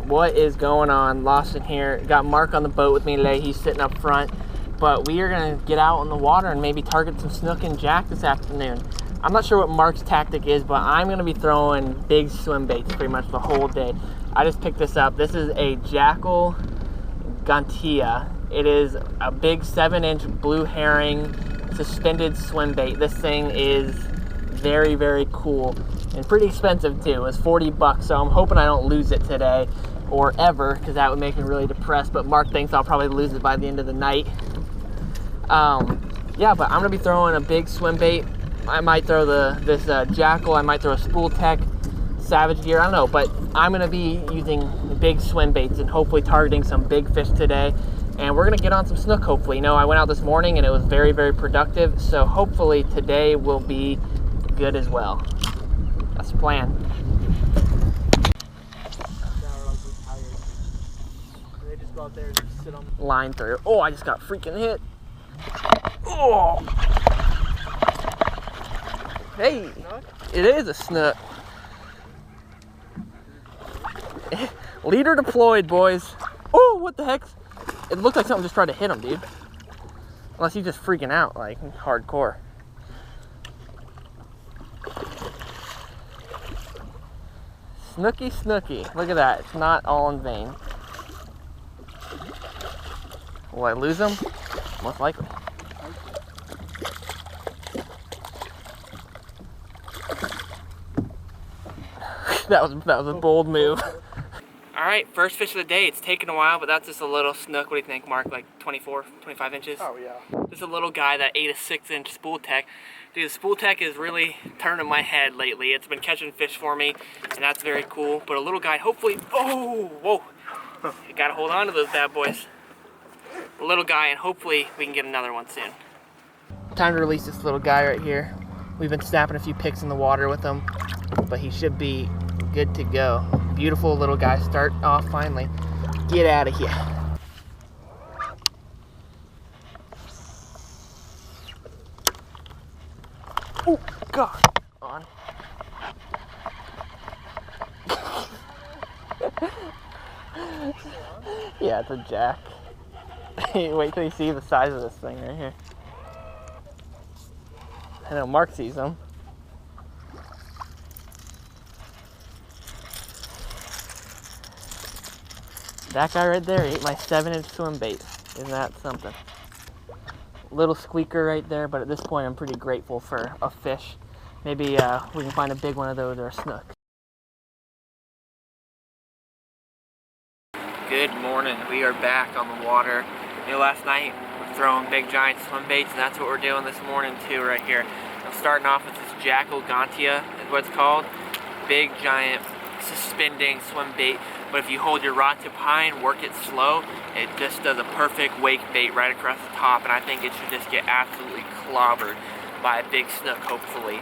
What is going on? Lawson here. Got Mark on the boat with me today. He's sitting up front. But we are going to get out in the water and maybe target some snook and jack this afternoon. I'm not sure what Mark's tactic is, but I'm going to be throwing big swim baits pretty much the whole day. I just picked this up. This is a Jackall Gantia. It is a big 7-inch blue herring suspended swim bait. This thing is very, very cool and pretty expensive too. It's 40 bucks, so I'm hoping I don't lose it today or ever, because that would make me really depressed. But Mark thinks I'll probably lose it by the end of the night. Yeah, but I'm gonna be throwing a big swim bait. I might throw this Jackall. I might throw a Spooltek Savage Gear. I don't know, but I'm gonna be using big swim baits and hopefully targeting some big fish today. And we're gonna get on some snook. Hopefully, you know, I went out this morning and it was very, very productive. So hopefully today will be good as well. That's the plan. They just go out there and just sit on the line through. Oh, I just got freaking hit. Oh! Hey, it is a snook. Leader deployed, boys. Oh, what the heck? It looked like something just tried to hit him, dude. Unless he's just freaking out, like, hardcore. Snooky, snooky. Look at that. It's not all in vain. Will I lose him? Most likely. that was a bold move. All right, first fish of the day. It's taken a while, but that's just a little snook. What do you think, Mark? Like 24, 25 inches? Oh, yeah. Just a little guy that ate a 6-inch Spooltek. Dude, the Spooltek is really turning my head lately. It's been catching fish for me, and that's very cool. But a little guy, hopefully, oh, whoa. You gotta hold on to those bad boys. A little guy, and hopefully we can get another one soon. Time to release this little guy right here. We've been snapping a few picks in the water with him, but he should be good to go. Beautiful little guy. Start off finally. Get out of here. Oh, God. On. Yeah, it's a jack. Wait till you see the size of this thing right here. I know Mark sees them. That guy right there ate my 7-inch swim bait. Isn't that something? Little squeaker right there, but at this point I'm pretty grateful for a fish. Maybe we can find a big one of those or a snook. Good morning. We are back on the water. You know, last night we were throwing big giant swim baits, and that's what we're doing this morning too right here. I'm starting off with this Jackall Gantia is what it's called. Big giant suspending swim bait. But if you hold your rod tip high and work it slow, it just does a perfect wake bait right across the top, and I think it should just get absolutely clobbered by a big snook, hopefully.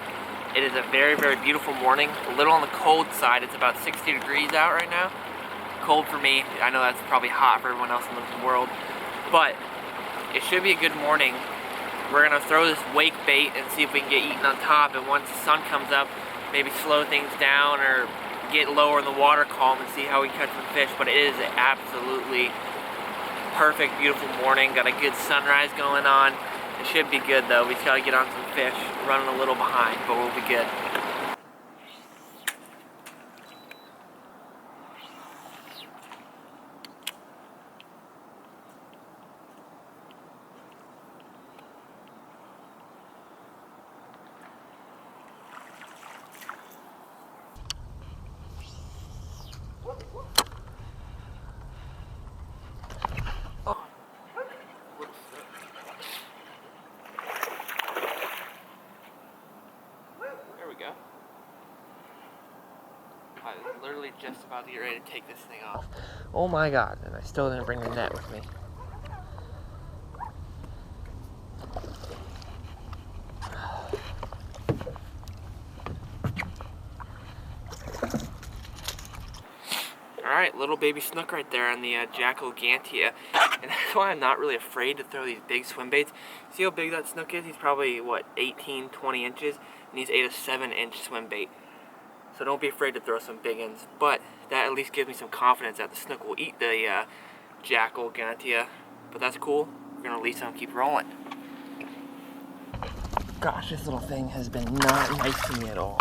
It is a very, very beautiful morning. A little on the cold side. It's about 60 degrees out right now. Cold for me. I know that's probably hot for everyone else in the world, but it should be a good morning. We're gonna throw this wake bait and see if we can get eaten on top, and once the sun comes up, maybe slow things down or get lower in the water column and see how we catch some fish. But it is an absolutely perfect, beautiful morning. Got a good sunrise going on. It should be good though. We just gotta get on some fish. Running a little behind, but we'll be good. I was literally just about to get ready to take this thing off. Oh my God, and I still didn't bring the net with me. Alright, little baby snook right there on the Jackall Gantia. And that's why I'm not really afraid to throw these big swim baits. See how big that snook is? He's probably, what, 18, 20 inches? And he's ate a 7-inch swim bait. So don't be afraid to throw some big ones. But that at least gives me some confidence that the snook will eat the Jackall Gantia. But that's cool. We're gonna release them and keep rolling. Gosh, this little thing has been not nice to me at all.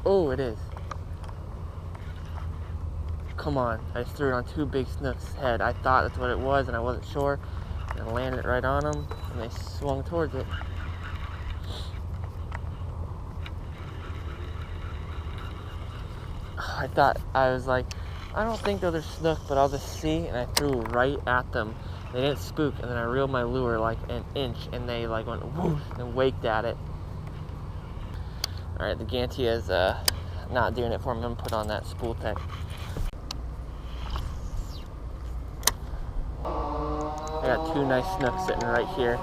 Oh, it is. Come on, I just threw it on two big snooks' head. I thought that's what it was and I wasn't sure. And I landed it right on them and they swung towards it. I thought, I was like, I don't think those are snook, but I'll just see, and I threw right at them. They didn't spook, and then I reeled my lure like an inch, and they like went whoosh and waked at it. Alright, the Gantia is not doing it for me. I'm gonna put on that Spooltek. I got two nice snooks sitting right here.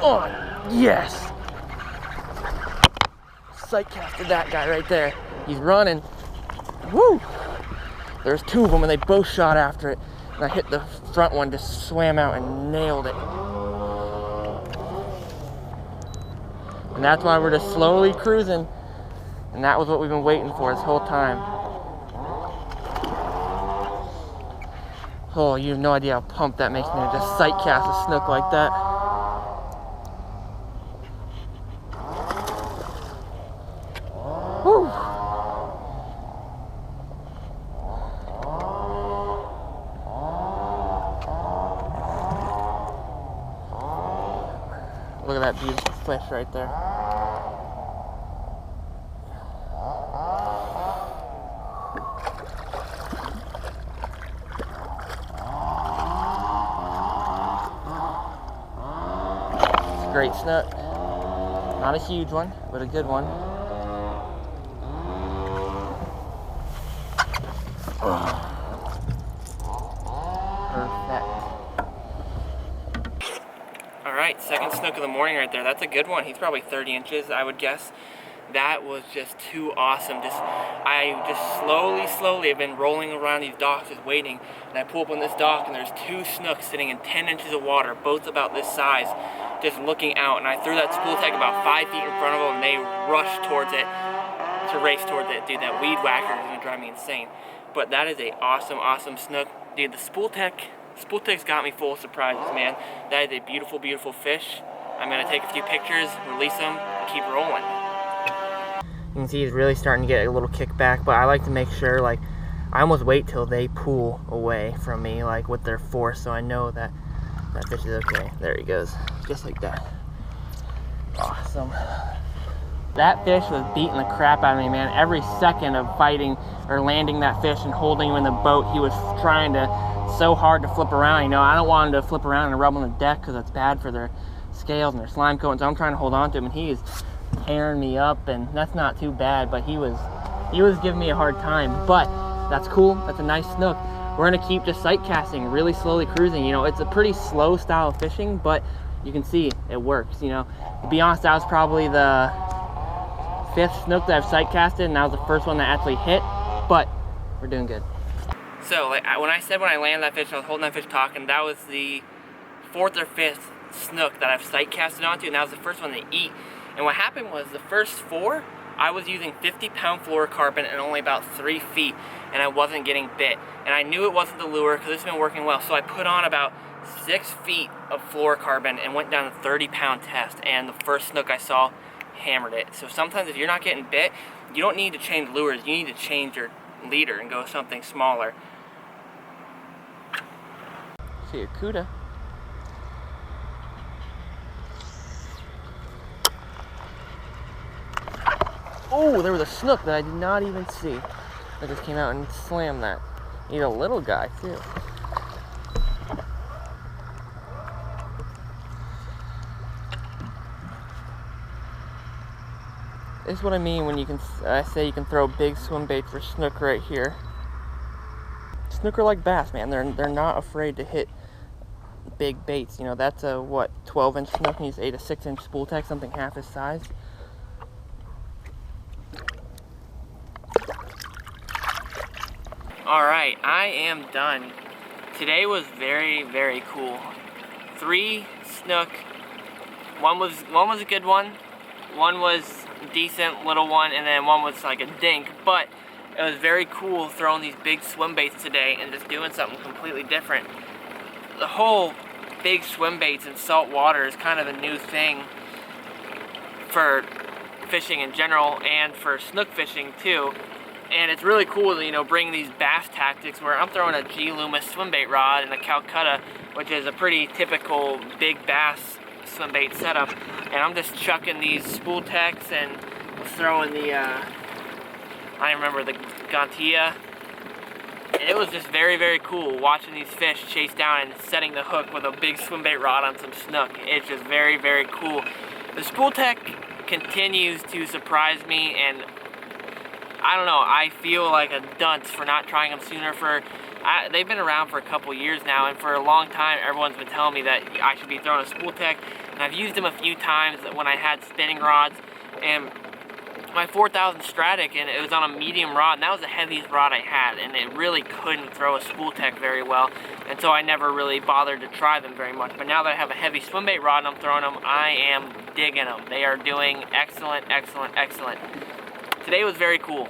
Oh, yes! Sight casted that guy right there. He's running. Woo! There's two of them and they both shot after it. And I hit the front one, just swam out and nailed it. And that's why we're just slowly cruising. And that was what we've been waiting for this whole time. Oh, you have no idea how pumped that makes me to just sight cast a snook like that. Woo! Look at that beautiful fish right there. It's a great snook. Not a huge one, but a good one. Alright, second snook of the morning right there. That's a good one. He's probably 30 inches, I would guess. That was just too awesome. I just slowly have been rolling around these docks just waiting. And I pull up on this dock and there's two snooks sitting in 10 inches of water, both about this size, just looking out. And I threw that Spooltek about 5 feet in front of them and they rushed towards it to race towards it. Dude, that weed whacker is going to drive me insane. But that is a awesome snook. Dude, the Spooltek's got me full of surprises, man. That is a beautiful fish. I'm going to take a few pictures, release them, and keep rolling. You can see he's really starting to get a little kickback, but I like to make sure, like, I almost wait till they pull away from me, like, with their force, so I know that that fish is okay. There he goes. Just like that. Awesome. That fish was beating the crap out of me, man. Every second of fighting or landing that fish and holding him in the boat, he was trying so hard to flip around. You know, I don't want him to flip around and rub on the deck because that's bad for their scales and their slime coat. And so I'm trying to hold on to him, and he is tearing me up, and that's not too bad. But he was giving me a hard time. But that's cool. That's a nice snook. We're gonna keep just sight casting, really slowly cruising. You know, it's a pretty slow style of fishing, but you can see it works. You know, to be honest, that was probably the 5th snook that I've sight casted, and that was the first one that actually hit. But we're doing good. So, like, when I landed that fish, I was holding that fish talking, that was the 4th or 5th snook that I've sight casted onto, and that was the first one to eat. And what happened was, the first 4, I was using 50-pound fluorocarbon and only about 3 feet, and I wasn't getting bit. And I knew it wasn't the lure, because it's been working well, so I put on about 6 feet of fluorocarbon and went down a 30-pound test, and the first snook I saw hammered it. So sometimes if you're not getting bit, you don't need to change lures, you need to change your leader and go something smaller. See a cuda. Oh, there was a snook that I did not even see. I just came out and slammed that. He's a little guy too. This is what I mean when I say you can throw big swim bait for snook right here. Snook are like bass, man. They're not afraid to hit big baits. You know, that's a, what, 12-inch snook, and he's 8 to 6-inch Spooltek, something half his size. Alright, I am done. Today was very, very cool. 3 snook. One was a good one. One was decent little one, and then one was like a dink. But it was very cool throwing these big swim baits today and just doing something completely different. The whole big swim baits in salt water is kind of a new thing for fishing in general and for snook fishing too. And it's really cool to, you know, bring these bass tactics where I'm throwing a G.Loomis swimbait rod and a Calcutta, which is a pretty typical big bass swimbait setup. And I'm just chucking these Spoolteks and throwing the, I remember the Gantia. And it was just very, very cool watching these fish chase down and setting the hook with a big swimbait rod on some snook. It's just very, very cool. The Spooltek continues to surprise me, and I don't know, I feel like a dunce for not trying them sooner. They've been around for a couple years now, and for a long time everyone's been telling me that I should be throwing a Spooltek, and I've used them a few times when I had spinning rods, and my 4000 Stradic, and it was on a medium rod, and that was the heaviest rod I had, and it really couldn't throw a Spooltek very well, and so I never really bothered to try them very much. But now that I have a heavy swimbait rod and I'm throwing them, I am digging them. They are doing excellent, excellent, excellent. Today was very cool.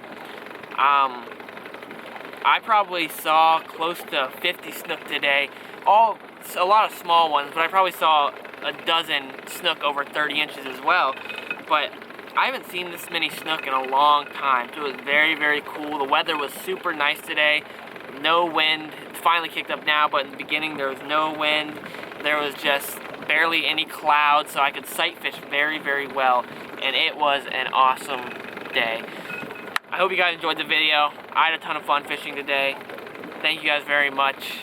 I probably saw close to 50 snook today. A lot of small ones, but I probably saw a dozen snook over 30 inches as well. But I haven't seen this many snook in a long time. So it was very, very cool. The weather was super nice today. No wind. It's finally kicked up now, but in the beginning there was no wind. There was just barely any clouds, so I could sight fish very, very well. And it was an awesome day. I hope you guys enjoyed the video. I had a ton of fun fishing today. Thank you guys very much.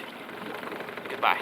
Goodbye.